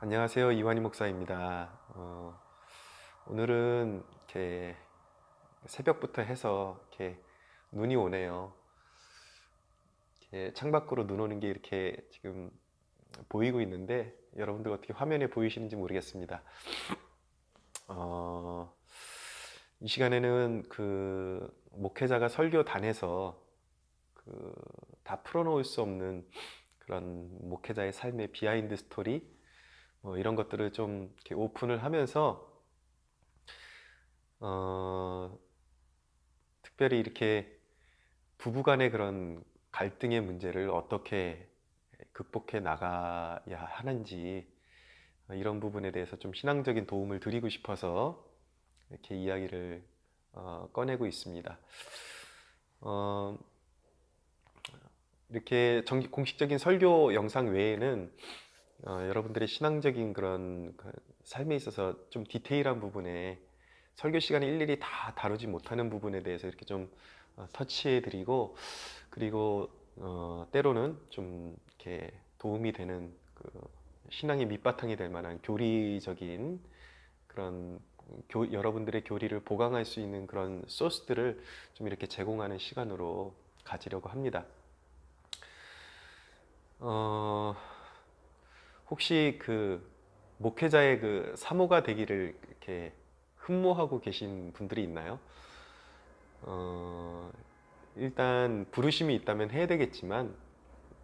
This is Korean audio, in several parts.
안녕하세요. 이완희 목사입니다. 오늘은 이렇게 새벽부터 해서 이렇게 눈이 오네요. 이렇게 창밖으로 눈 오는 게 이렇게 지금 보이고 있는데 여러분들 어떻게 화면에 보이시는지 모르겠습니다. 어, 이 시간에는 그 목회자가 설교단에서 그 다 풀어놓을 수 없는 그런 목회자의 삶의 비하인드 스토리 이런 것들을 좀 이렇게 오픈을 하면서 어, 특별히 이렇게 부부간의 그런 갈등의 문제를 어떻게 극복해 나가야 하는지 이런 부분에 대해서 좀 신앙적인 도움을 드리고 싶어서 이렇게 이야기를 꺼내고 있습니다. 어, 이렇게 공식적인 설교 영상 외에는 여러분들의 신앙적인 그런 그 삶에 있어서 좀 디테일한 부분에 설교 시간에 일일이 다 다루지 못하는 부분에 대해서 이렇게 좀 터치해 드리고, 그리고 때로는 좀 이렇게 도움이 되는 그 신앙의 밑바탕이 될 만한 교리적인 그런 여러분들의 교리를 보강할 수 있는 그런 소스들을 좀 이렇게 제공하는 시간으로 가지려고 합니다. 어, 혹시 그 목회자의 그 사모가 되기를 이렇게 흠모하고 계신 분들이 있나요? 어, 일단 부르심이 있다면 해야 되겠지만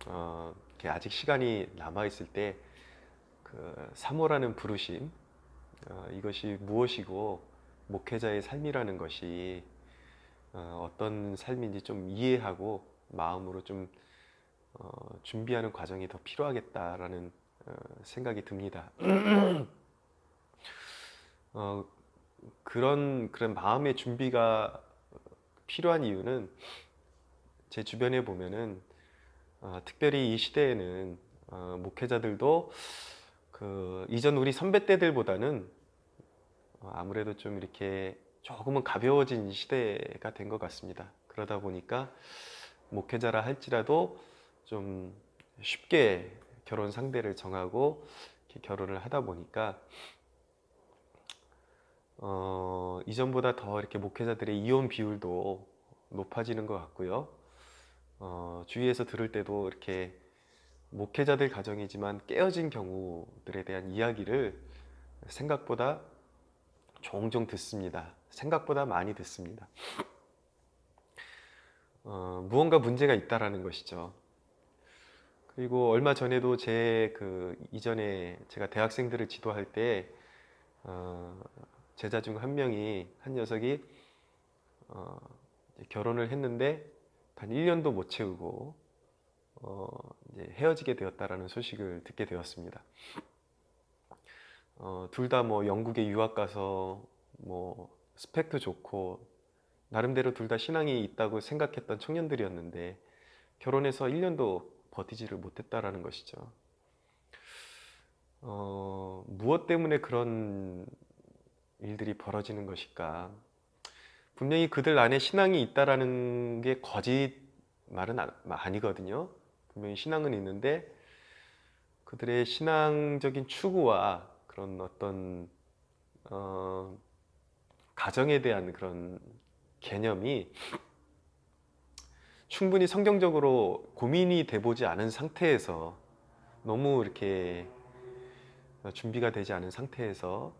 이렇게 아직 시간이 남아 있을 때 그 사모라는 부르심, 이것이 무엇이고 목회자의 삶이라는 것이 어떤 삶인지 좀 이해하고 마음으로 좀 준비하는 과정이 더 필요하겠다라는 생각이 듭니다. 어, 그런 마음의 준비가 필요한 이유는 제 주변에 보면은 특별히 이 시대에는 목회자들도 그 이전 우리 선배 때들보다는 아무래도 좀 이렇게 조금은 가벼워진 이 시대가 된 것 같습니다. 그러다 보니까 목회자라 할지라도 좀 쉽게 결혼 상대를 정하고 이렇게 결혼을 하다 보니까 이전보다 더 이렇게 목회자들의 이혼 비율도 높아지는 것 같고요. 주위에서 들을 때도 이렇게 목회자들 가정이지만 깨어진 경우들에 대한 이야기를 생각보다 종종 듣습니다. 생각보다 많이 듣습니다. 무언가 문제가 있다라는 것이죠. 그리고 얼마 전에도 제 그 이전에 제가 대학생들을 지도할 때 제자 중 한 명이 한 녀석이 결혼을 했는데 단 1년도 못 채우고 이제 헤어지게 되었다라는 소식을 듣게 되었습니다. 둘 다 뭐 영국에 유학 가서 뭐 스펙도 좋고 나름대로 둘 다 신앙이 있다고 생각했던 청년들이었는데 결혼해서 1년도 버티지를 못했다라는 것이죠. 무엇 때문에 그런 일들이 벌어지는 것일까? 분명히 그들 안에 신앙이 있다라는 게 거짓 말은 아니거든요. 분명히 신앙은 있는데 그들의 신앙적인 추구와 그런 어떤 어, 가정에 대한 그런 개념이 충분히 성경적으로 고민이 돼 보지 않은 상태에서 너무 이렇게 준비가 되지 않은 상태에서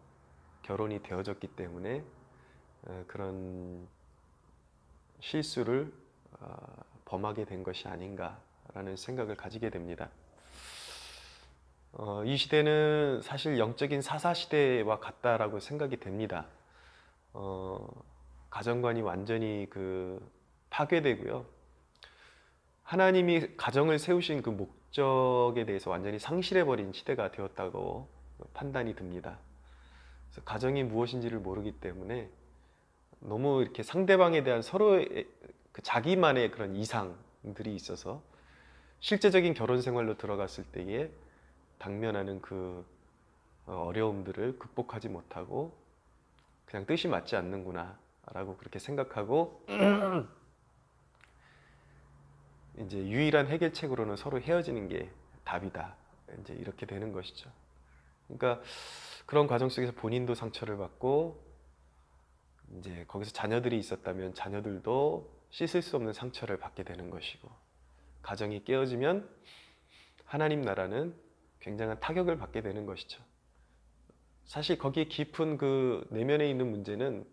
결혼이 되어졌기 때문에 그런 실수를 범하게 된 것이 아닌가라는 생각을 가지게 됩니다. 이 시대는 사실 영적인 사사 시대와 같다라고 생각이 됩니다. 가정관이 완전히 그 파괴되고요. 하나님이 가정을 세우신 그 목적에 대해서 완전히 상실해버린 시대가 되었다고 판단이 듭니다. 그래서 가정이 무엇인지를 모르기 때문에 너무 이렇게 상대방에 대한 서로의 그 자기만의 그런 이상들이 있어서 실제적인 결혼 생활로 들어갔을 때에 당면하는 그 어려움들을 극복하지 못하고 그냥 뜻이 맞지 않는구나 라고 그렇게 생각하고 이제 유일한 해결책으로는 서로 헤어지는 게 답이다. 이제 이렇게 되는 것이죠. 그러니까 그런 과정 속에서 본인도 상처를 받고 이제 거기서 자녀들이 있었다면 자녀들도 씻을 수 없는 상처를 받게 되는 것이고, 가정이 깨어지면 하나님 나라는 굉장한 타격을 받게 되는 것이죠. 사실 거기에 깊은 그 내면에 있는 문제는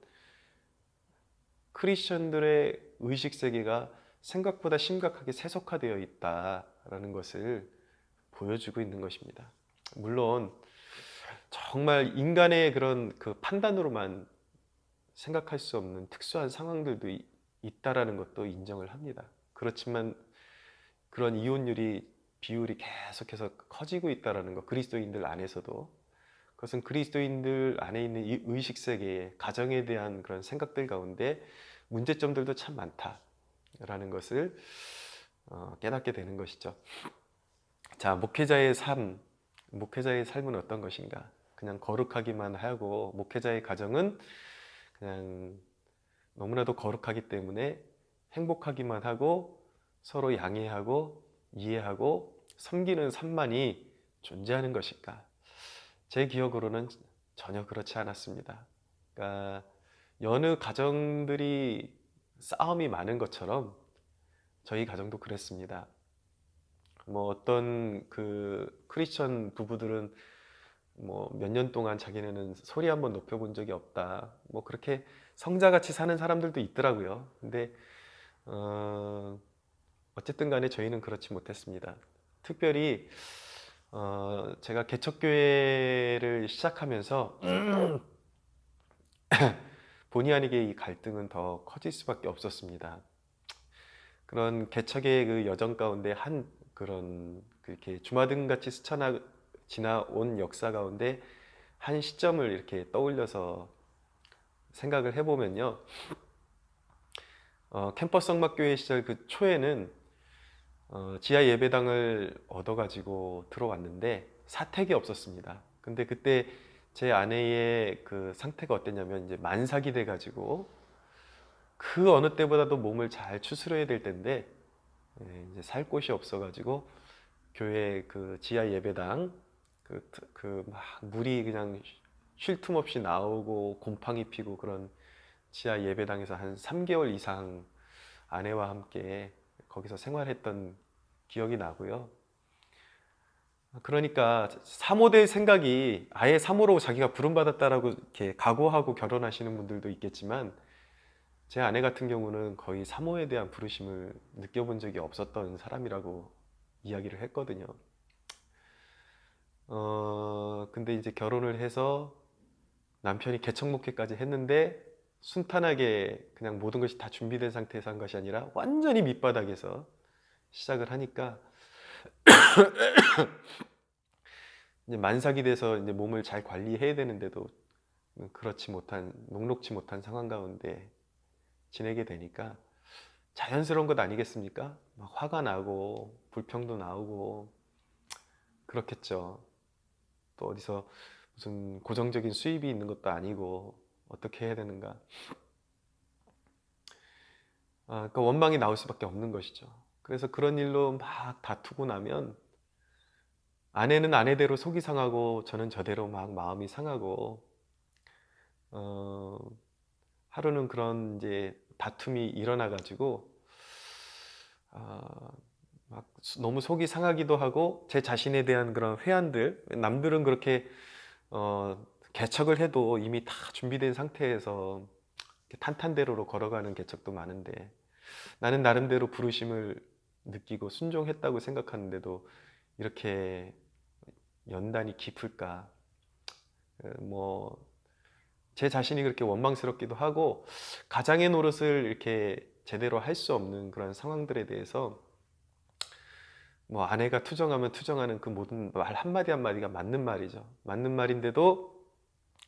크리스천들의 의식 세계가 생각보다 심각하게 세속화되어 있다라는 것을 보여주고 있는 것입니다. 물론 정말 인간의 그런 그 판단으로만 생각할 수 없는 특수한 상황들도 있다라는 것도 인정을 합니다. 그렇지만 그런 이혼율이 비율이 계속해서 커지고 있다라는 것, 그리스도인들 안에서도, 그것은 그리스도인들 안에 있는 이 의식 세계에, 가정에 대한 그런 생각들 가운데 문제점들도 참 많다라는 것을 깨닫게 되는 것이죠. 자, 목회자의 삶은 어떤 것인가? 그냥 거룩하기만 하고, 목회자의 가정은 그냥 너무나도 거룩하기 때문에 행복하기만 하고 서로 양해하고 이해하고 섬기는 삶만이 존재하는 것일까? 제 기억으로는 전혀 그렇지 않았습니다. 그러니까 여느 가정들이 싸움이 많은 것처럼 저희 가정도 그랬습니다. 뭐 어떤 그 크리스천 부부들은 뭐 몇 년 동안 자기네는 소리 한번 높여본 적이 없다, 뭐 그렇게 성자같이 사는 사람들도 있더라고요. 근데 어쨌든 간에 저희는 그렇지 못했습니다. 특별히 제가 개척교회를 시작하면서 본의 아니게 이 갈등은 더 커질 수밖에 없었습니다. 그런 개척의 그 여정 가운데 한 그런 그렇게 주마등같이 지나온 역사 가운데 한 시점을 이렇게 떠올려서 생각을 해보면요, 캠퍼스 성막교회 시절 그 초에는 지하 예배당을 얻어가지고 들어왔는데 사택이 없었습니다. 근데 그때 제 아내의 그 상태가 어땠냐면 이제 만삭이 돼가지고 그 어느 때보다도 몸을 잘 추스려야 될 텐데 이제 살 곳이 없어가지고 교회 그 지하 예배당 그 막 물이 그냥 쉴 틈 없이 나오고 곰팡이 피고 그런 지하 예배당에서 한 3개월 이상 아내와 함께 거기서 생활했던 기억이 나고요. 그러니까 사모될 생각이, 아예 사모로 자기가 부름받았다라고 이렇게 각오하고 결혼하시는 분들도 있겠지만 제 아내 같은 경우는 거의 사모에 대한 부르심을 느껴본 적이 없었던 사람이라고 이야기를 했거든요. 근데 이제 결혼을 해서 남편이 개척 목회까지 했는데 순탄하게 그냥 모든 것이 다 준비된 상태에서 한 것이 아니라 완전히 밑바닥에서 시작을 하니까 이제 만삭이 돼서 이제 몸을 잘 관리해야 되는데도 그렇지 못한, 녹록지 못한 상황 가운데 지내게 되니까 자연스러운 것 아니겠습니까? 막 화가 나고 불평도 나오고 그렇겠죠. 또 어디서 무슨 고정적인 수입이 있는 것도 아니고 어떻게 해야 되는가? 그러니까 원망이 나올 수밖에 없는 것이죠. 그래서 그런 일로 막 다투고 나면 아내는 아내대로 속이 상하고 저는 저대로 막 마음이 상하고 어, 하루는 그런 이제 다툼이 일어나 가지고 막 너무 속이 상하기도 하고 제 자신에 대한 그런 회한들, 남들은 그렇게 개척을 해도 이미 다 준비된 상태에서 탄탄대로로 걸어가는 개척도 많은데 나는 나름대로 부르심을 느끼고 순종했다고 생각하는데도 이렇게 연단이 깊을까? 뭐 제 자신이 그렇게 원망스럽기도 하고 가장의 노릇을 이렇게 제대로 할 수 없는 그런 상황들에 대해서 뭐 아내가 투정하면 투정하는 그 모든 말 한마디 한마디가 맞는 말이죠. 맞는 말인데도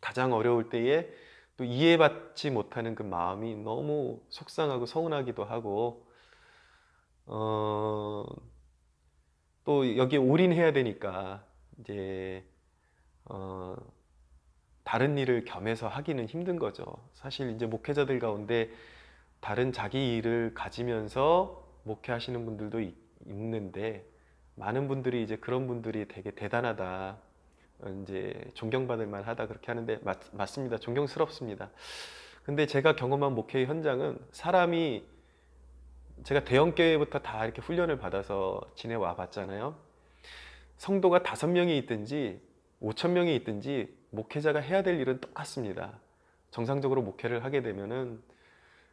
가장 어려울 때에 또 이해받지 못하는 그 마음이 너무 속상하고 서운하기도 하고 어, 또 여기에 올인해야 되니까 이제 어, 다른 일을 겸해서 하기는 힘든 거죠. 사실 이제 목회자들 가운데 다른 자기 일을 가지면서 목회하시는 분들도 있는데 많은 분들이 이제 그런 분들이 되게 대단하다, 이제 존경받을 만하다 그렇게 하는데 맞습니다. 존경스럽습니다. 근데 제가 경험한 목회 현장은 사람이 제가 대형 교회부터 다 이렇게 훈련을 받아서 지내와 봤잖아요. 성도가 5명이 있든지 5천 명이 있든지 목회자가 해야 될 일은 똑같습니다. 정상적으로 목회를 하게 되면은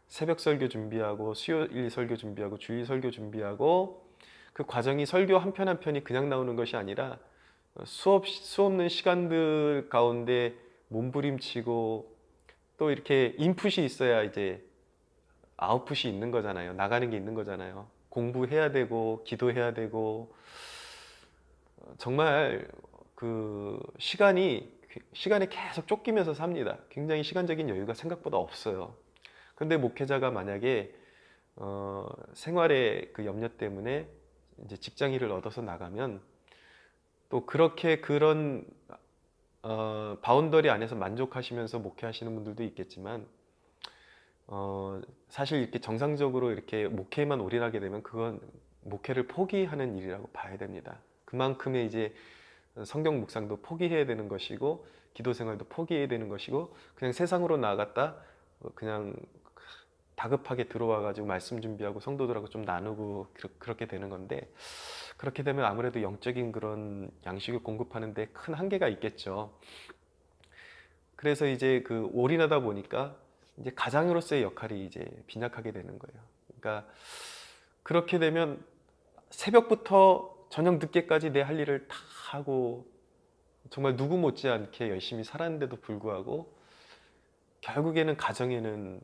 새벽 설교 준비하고 수요일 설교 준비하고 주일 설교 준비하고 그 과정이 설교 한 편 한 편이 그냥 나오는 것이 아니라 수없는 시간들 가운데 몸부림치고 또 이렇게 인풋이 있어야 이제 아웃풋이 있는 거잖아요. 나가는 게 있는 거잖아요. 공부해야 되고 기도해야 되고 정말 그 시간에 계속 쫓기면서 삽니다. 굉장히 시간적인 여유가 생각보다 없어요. 근데 목회자가 만약에 생활의 그 염려 때문에 이제 직장 일을 얻어서 나가면 또 그렇게 그런 바운더리 안에서 만족하시면서 목회하시는 분들도 있겠지만 사실 이렇게 정상적으로 이렇게 목회에만 올인하게 되면 그건 목회를 포기하는 일이라고 봐야 됩니다. 그만큼의 이제 성경 묵상도 포기해야 되는 것이고 기도 생활도 포기해야 되는 것이고 그냥 세상으로 나아갔다 그냥 다급하게 들어와 가지고 말씀 준비하고 성도들하고 좀 나누고 그렇게 되는 건데 그렇게 되면 아무래도 영적인 그런 양식을 공급하는 데 큰 한계가 있겠죠. 그래서 이제 그 올인하다 보니까 이제 가장으로서의 역할이 이제 빈약하게 되는 거예요. 그러니까 그렇게 되면 새벽부터 저녁 늦게까지 내 할 일을 다 하고 정말 누구 못지않게 열심히 살았는데도 불구하고 결국에는 가정에는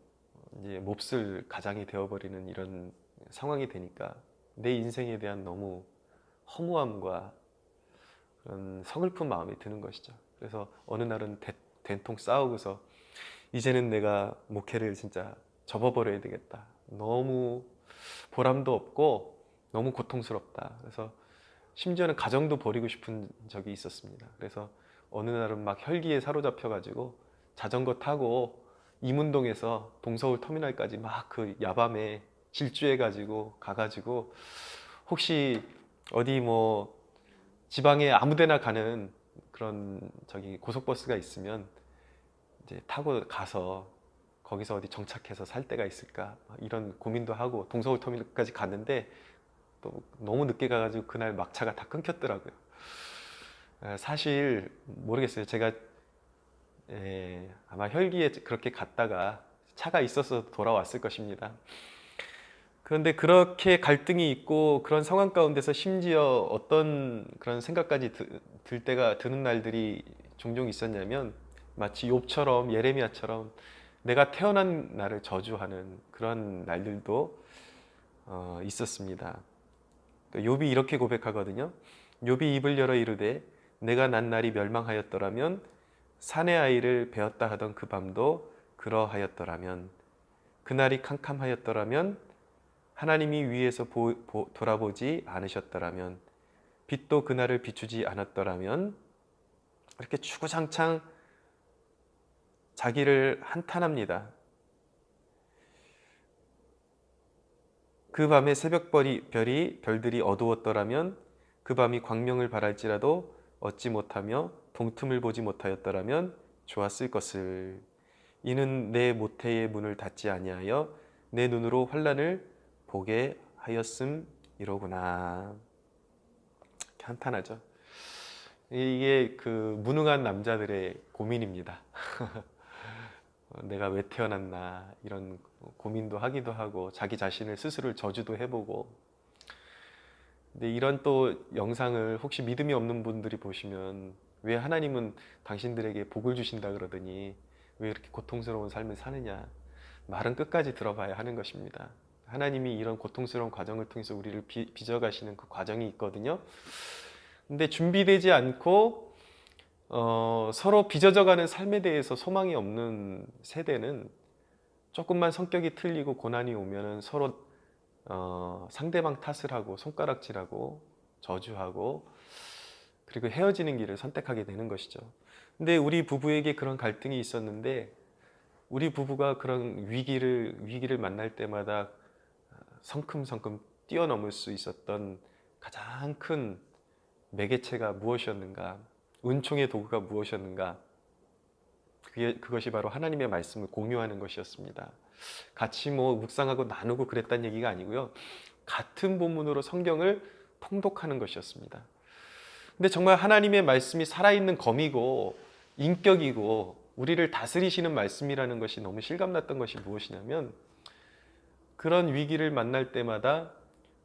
이제 몹쓸 가장이 되어버리는 이런 상황이 되니까 내 인생에 대한 너무 허무함과 그런 서글픈 마음이 드는 것이죠. 그래서 어느 날은 된통 싸우고서 이제는 내가 목회를 진짜 접어버려야 되겠다. 너무 보람도 없고 너무 고통스럽다. 그래서 심지어는 가정도 버리고 싶은 적이 있었습니다. 그래서 어느 날은 막 혈기에 사로잡혀 가지고 자전거 타고 이문동에서 동서울 터미널까지 막 그 야밤에 질주해 가지고 가가지고 혹시 어디 뭐 지방에 아무데나 가는 그런 저기 고속버스가 있으면 이제 타고 가서 거기서 어디 정착해서 살 데가 있을까 이런 고민도 하고 동서울 터미널까지 갔는데 또 너무 늦게 가가지고 그날 막차가 다 끊겼더라고요. 사실 모르겠어요. 제가 아마 혈기에 그렇게 갔다가 차가 있어서 돌아왔을 것입니다. 그런데 그렇게 갈등이 있고 그런 상황 가운데서 심지어 어떤 그런 생각까지 들 때가 드는 날들이 종종 있었냐면 마치 욥처럼 예레미야처럼 내가 태어난 날을 저주하는 그런 날들도 있었습니다. 욥이 이렇게 고백하거든요. 욥이 입을 열어 이르되 내가 난 날이 멸망하였더라면 사내 아이를 베었다 하던 그 밤도 그러하였더라면 그날이 캄캄하였더라면 하나님이 위에서 돌아보지 않으셨더라면 빛도 그날을 비추지 않았더라면 이렇게 주구장창 자기를 한탄합니다. 그 밤에 새벽별이 별들이 어두웠더라면 그 밤이 광명을 발할지라도 얻지 못하며 동틈을 보지 못하였더라면 좋았을 것을. 이는 내 모태의 문을 닫지 아니하여 내 눈으로 환난을 보게 하였음이로구나. 이렇게 한탄하죠. 이게 그 무능한 남자들의 고민입니다. 내가 왜 태어났나 이런 고민도 하기도 하고 자기 자신을 스스로 저주도 해보고. 근데 이런 또 영상을 혹시 믿음이 없는 분들이 보시면 왜 하나님은 당신들에게 복을 주신다 그러더니 왜 이렇게 고통스러운 삶을 사느냐, 말은 끝까지 들어봐야 하는 것입니다. 하나님이 이런 고통스러운 과정을 통해서 우리를 빚어가시는 그 과정이 있거든요. 근데 준비되지 않고 서로 빚어져가는 삶에 대해서 소망이 없는 세대는 조금만 성격이 틀리고 고난이 오면은 서로 상대방 탓을 하고 손가락질하고 저주하고 그리고 헤어지는 길을 선택하게 되는 것이죠. 근데 우리 부부에게 그런 갈등이 있었는데 우리 부부가 그런 위기를 만날 때마다 성큼성큼 뛰어넘을 수 있었던 가장 큰 매개체가 무엇이었는가? 은총의 도구가 무엇이었는가? 그것이 바로 하나님의 말씀을 공유하는 것이었습니다. 같이 묵상하고 나누고 그랬다는 얘기가 아니고요. 같은 본문으로 성경을 통독하는 것이었습니다. 근데 정말 하나님의 말씀이 살아있는 검이고 인격이고 우리를 다스리시는 말씀이라는 것이 너무 실감났던 것이 무엇이냐면, 그런 위기를 만날 때마다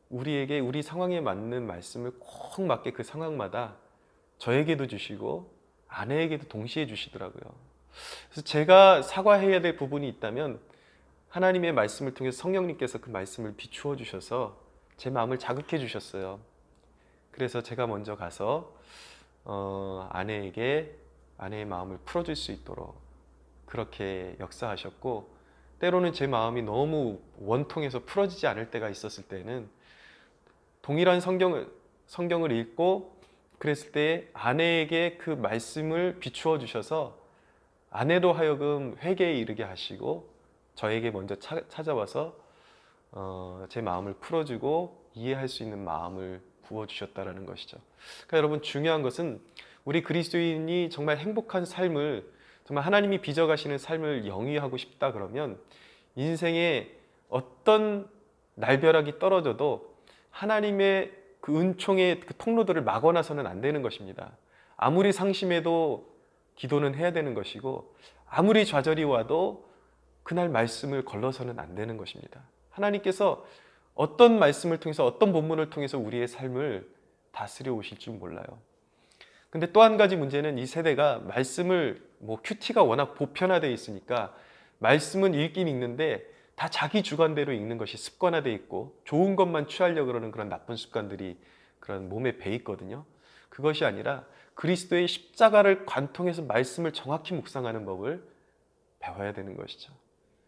우리에게 우리 상황에 맞는 말씀을 꼭 맞게 그 상황마다 저에게도 주시고 아내에게도 동시에 주시더라고요. 그래서 제가 사과해야 될 부분이 있다면 하나님의 말씀을 통해서 성령님께서 그 말씀을 비추어 주셔서 제 마음을 자극해 주셨어요. 그래서 제가 먼저 가서 아내에게 아내의 마음을 풀어줄 수 있도록 그렇게 역사하셨고, 때로는 제 마음이 너무 원통해서 풀어지지 않을 때가 있었을 때는 동일한 성경을 읽고 그랬을 때 아내에게 그 말씀을 비추어 주셔서 아내로 하여금 회개에 이르게 하시고 저에게 먼저 찾아와서 제 마음을 풀어주고 이해할 수 있는 마음을 부어주셨다라는 것이죠. 그러니까 여러분, 중요한 것은 우리 그리스도인이 정말 행복한 삶을, 정말 하나님이 빚어가시는 삶을 영위하고 싶다 그러면 인생에 어떤 날벼락이 떨어져도 하나님의 그 은총의 그 통로들을 막아놔서는 안 되는 것입니다. 아무리 상심해도 기도는 해야 되는 것이고, 아무리 좌절이 와도 그날 말씀을 걸러서는 안 되는 것입니다. 하나님께서 어떤 말씀을 통해서, 어떤 본문을 통해서 우리의 삶을 다스려 오실 줄 몰라요. 근데 또 한 가지 문제는 이 세대가 말씀을 큐티가 워낙 보편화되어 있으니까 말씀은 읽긴 읽는데 다 자기 주관대로 읽는 것이 습관화되어 있고 좋은 것만 취하려고 그러는 그런 나쁜 습관들이 그런 몸에 배 있거든요. 그것이 아니라 그리스도의 십자가를 관통해서 말씀을 정확히 묵상하는 법을 배워야 되는 것이죠.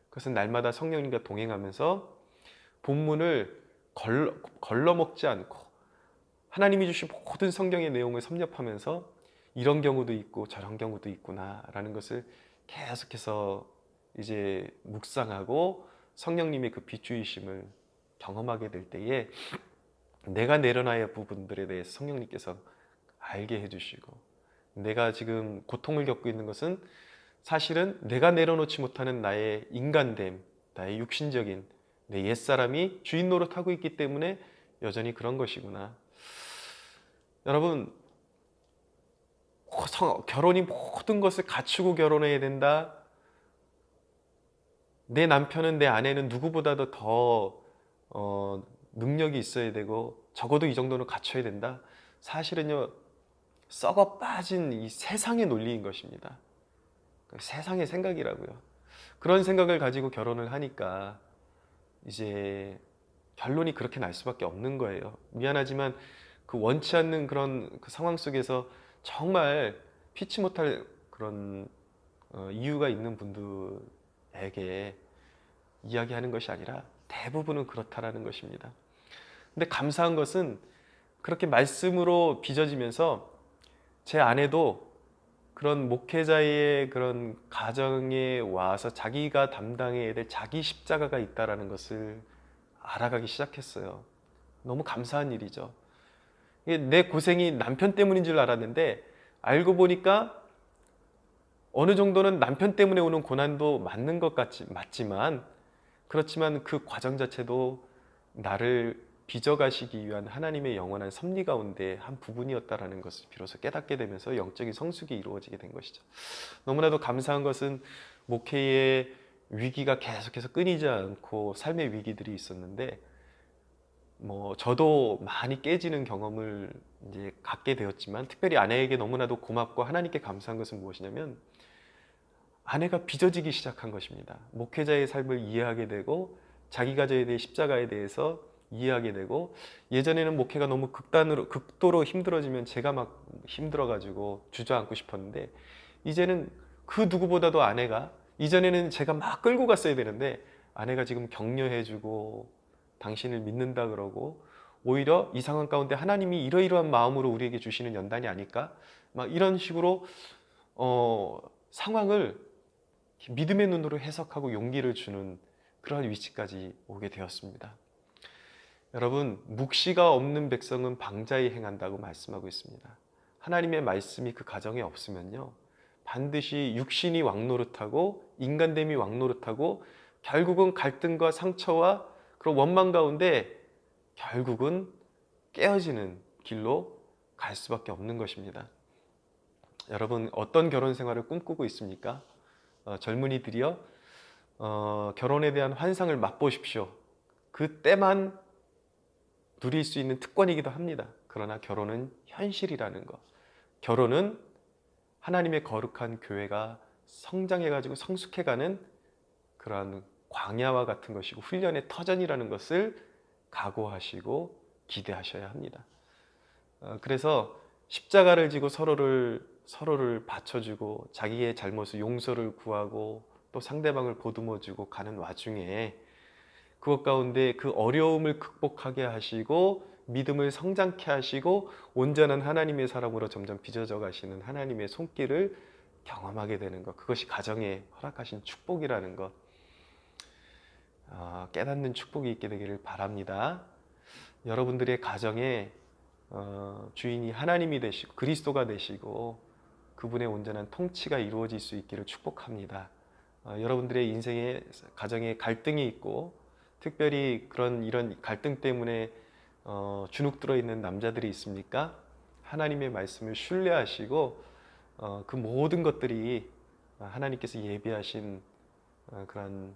그것은 날마다 성령님과 동행하면서 본문을 걸러먹지 않고 하나님이 주신 모든 성경의 내용을 섭렵하면서 이런 경우도 있고 저런 경우도 있구나라는 것을 계속해서 이제 묵상하고 성령님의 그 비추이심을 경험하게 될 때에 내가 내려놔야 할 부분들에 대해서 성령님께서 알게 해주시고, 내가 지금 고통을 겪고 있는 것은 사실은 내가 내려놓지 못하는 나의 인간됨, 나의 육신적인 내 옛사람이 주인 노릇하고 있기 때문에 여전히 그런 것이구나. 여러분, 결혼이 모든 것을 갖추고 결혼해야 된다. 내 남편은, 내 아내는 누구보다도 더 능력이 있어야 되고 적어도 이 정도는 갖춰야 된다. 사실은요, 썩어 빠진 이 세상의 논리인 것입니다. 세상의 생각이라고요. 그런 생각을 가지고 결혼을 하니까 이제 결론이 그렇게 날 수밖에 없는 거예요. 미안하지만 그 원치 않는 그런 그 상황 속에서 정말 피치 못할 그런 이유가 있는 분들에게 이야기하는 것이 아니라 대부분은 그렇다라는 것입니다. 근데 감사한 것은 그렇게 말씀으로 빚어지면서 제 아내도 그런 목회자의 그런 가정에 와서 자기가 담당해야 될 자기 십자가가 있다라는 것을 알아가기 시작했어요. 너무 감사한 일이죠. 내 고생이 남편 때문인 줄 알았는데 알고 보니까 어느 정도는 남편 때문에 오는 고난도 맞는 것 맞지만, 그렇지만 그 과정 자체도 나를 빚어가시기 위한 하나님의 영원한 섭리 가운데 한 부분이었다라는 것을 비로소 깨닫게 되면서 영적인 성숙이 이루어지게 된 것이죠. 너무나도 감사한 것은 목회의 위기가 계속해서 끊이지 않고 삶의 위기들이 있었는데, 저도 많이 깨지는 경험을 이제 갖게 되었지만, 특별히 아내에게 너무나도 고맙고 하나님께 감사한 것은 무엇이냐면 아내가 빚어지기 시작한 것입니다. 목회자의 삶을 이해하게 되고 자기가 져야 될 십자가에 대해서 이해하게 되고, 예전에는 목회가 너무 극도로 힘들어지면 제가 막 힘들어가지고 주저앉고 싶었는데 이제는 그 누구보다도 아내가, 이전에는 제가 막 끌고 갔어야 되는데 아내가 지금 격려해주고 당신을 믿는다 그러고, 오히려 이 상황 가운데 하나님이 이러이러한 마음으로 우리에게 주시는 연단이 아닐까? 막 이런 식으로 상황을 믿음의 눈으로 해석하고 용기를 주는 그러한 위치까지 오게 되었습니다. 여러분, 묵시가 없는 백성은 방자히 행한다고 말씀하고 있습니다. 하나님의 말씀이 그 가정에 없으면요, 반드시 육신이 왕노릇하고 인간됨이 왕노릇하고 결국은 갈등과 상처와 그런 원망 가운데 결국은 깨어지는 길로 갈 수밖에 없는 것입니다. 여러분, 어떤 결혼 생활을 꿈꾸고 있습니까? 젊은이들이요, 결혼에 대한 환상을 맛보십시오. 그때만 누릴 수 있는 특권이기도 합니다. 그러나 결혼은 현실이라는 것. 결혼은 하나님의 거룩한 교회가 성장해가지고 성숙해가는 그러한 광야와 같은 것이고 훈련의 터전이라는 것을 각오하시고 기대하셔야 합니다. 그래서 십자가를 지고 서로를 받쳐주고 자기의 잘못을 용서를 구하고 또 상대방을 보듬어주고 가는 와중에 그것 가운데 그 어려움을 극복하게 하시고 믿음을 성장케 하시고 온전한 하나님의 사람으로 점점 빚어져 가시는 하나님의 손길을 경험하게 되는 것, 그것이 가정에 허락하신 축복이라는 것, 깨닫는 축복이 있게 되기를 바랍니다. 여러분들의 가정에 주인이 하나님이 되시고 그리스도가 되시고 그분의 온전한 통치가 이루어질 수 있기를 축복합니다. 여러분들의 인생에 가정에 갈등이 있고 특별히 이런 갈등 때문에 주눅 들어 있는 남자들이 있습니까? 하나님의 말씀을 신뢰하시고 그 모든 것들이 하나님께서 예비하신 그런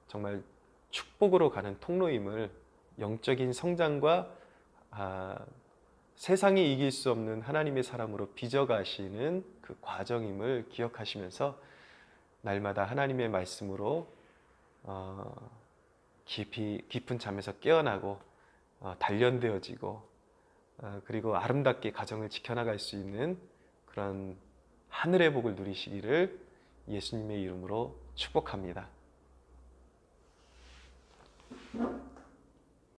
정말 축복으로 가는 통로임을, 영적인 성장과 세상이 이길 수 없는 하나님의 사람으로 빚어가시는 그 과정임을 기억하시면서 날마다 하나님의 말씀으로 깊은 잠에서 깨어나고 단련되어지고 그리고 아름답게 가정을 지켜나갈 수 있는 그런 하늘의 복을 누리시기를 예수님의 이름으로 축복합니다.